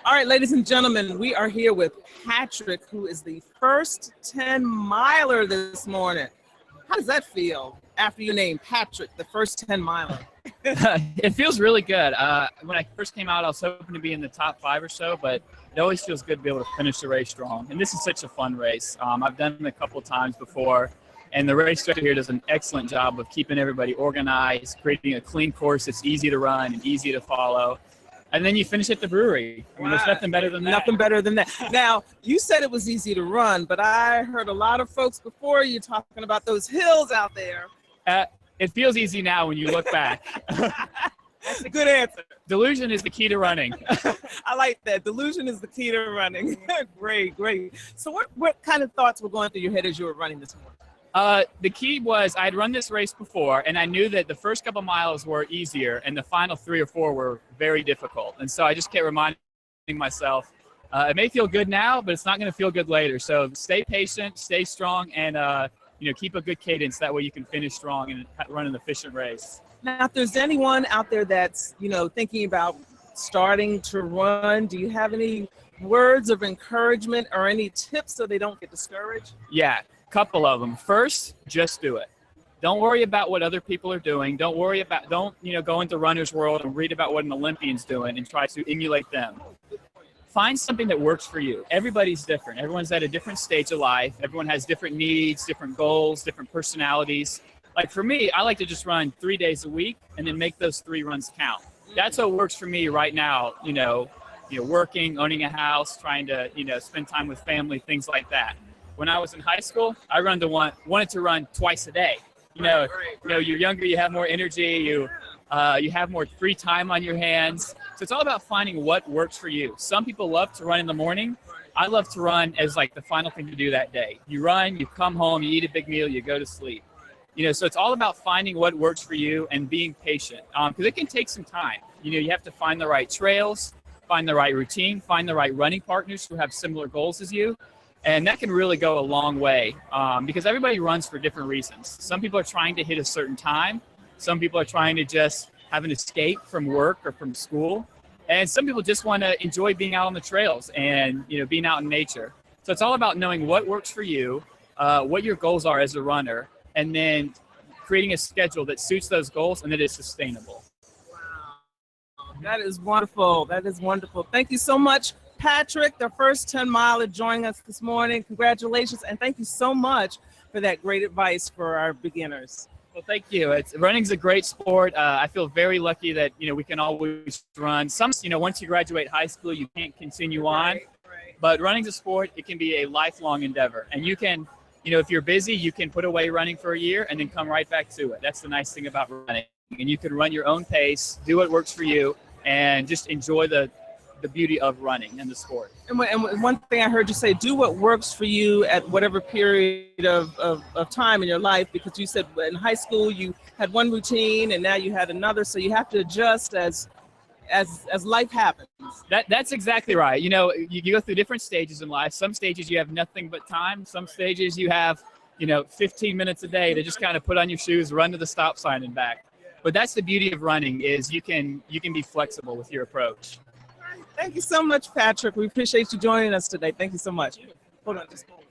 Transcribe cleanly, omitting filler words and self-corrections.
All right, ladies and gentlemen, we are here with Patrick, who is the first 10-miler this morning. How does that feel after you named Patrick the first 10-miler? It feels really good. When I first came out, I was hoping to be in the top 5 or so, but it always feels good to be able to finish the race strong. And this is such a fun race. I've done it a couple of times before, and the race director here does an excellent job of keeping everybody organized, creating a clean course that's easy to run and easy to follow. And then you finish at the brewery. I mean, there's nothing better than that. Nothing better than that. Now, you said it was easy to run, but I heard a lot of folks before you talking about those hills out there. It feels easy now when you look back. That's a good answer. Delusion is the key to running. I like that. Delusion is the key to running. Great, great. So what kind of thoughts were going through your head as you were running this morning? The key was I'd run this race before, and I knew that the first couple miles were easier, and the final 3 or 4 were very difficult. And so I just kept reminding myself, it may feel good now, but it's not going to feel good later. So stay patient, stay strong, and keep a good cadence. That way you can finish strong and run an efficient race. Now, if there's anyone out there that's thinking about starting to run, do you have any words of encouragement or any tips so they don't get discouraged? Yeah. Couple of them. First, just do it. Don't worry about what other people are doing. Don't go into runner's world and read about what an Olympian's doing and try to emulate them. Find something that works for you. Everybody's different. Everyone's at a different stage of life. Everyone has different needs, different goals, different personalities. Like for me, I like to just run 3 days a week and then make those 3 runs count. That's what works for me right now. Working, owning a house, trying to spend time with family, things like that. When I was in high school, I wanted to run twice a day. You're younger, you have more energy, you have more free time on your hands. So it's all about finding what works for you. Some people love to run in the morning. I love to run as like the final thing to do that day. You run, you come home, you eat a big meal, you go to sleep. So it's all about finding what works for you and being patient, because it can take some time. You have to find the right trails, find the right routine, find the right running partners who have similar goals as you. And that can really go a long way because everybody runs for different reasons. Some people are trying to hit a certain time. Some people are trying to just have an escape from work or from school. And some people just want to enjoy being out on the trails and being out in nature. So it's all about knowing what works for you, what your goals are as a runner, and then creating a schedule that suits those goals and that is sustainable. Wow. That is wonderful. That is wonderful. Thank you so much, Patrick, the first 10-miler, joining us this morning. Congratulations, and thank you so much for that great advice for our beginners. Well, thank you. Running's a great sport. I feel very lucky that we can always run. Once you graduate high school, you can't continue on. Right. But running's a sport. It can be a lifelong endeavor, and you can, if you're busy, you can put away running for a year and then come right back to it. That's the nice thing about running, and you can run your own pace, do what works for you, and just enjoy the beauty of running and the sport. And one thing I heard you say, do what works for you at whatever period of time in your life, because you said in high school you had one routine and now you had another, so you have to adjust as life happens. That's exactly right. You go through different stages in life. Some stages you have nothing but time. Some stages you have 15 minutes a day to just kind of put on your shoes, run to the stop sign and back. But that's the beauty of running, is you can be flexible with your approach. Thank you so much, Patrick. We appreciate you joining us today. Thank you so much. Hold on just a moment.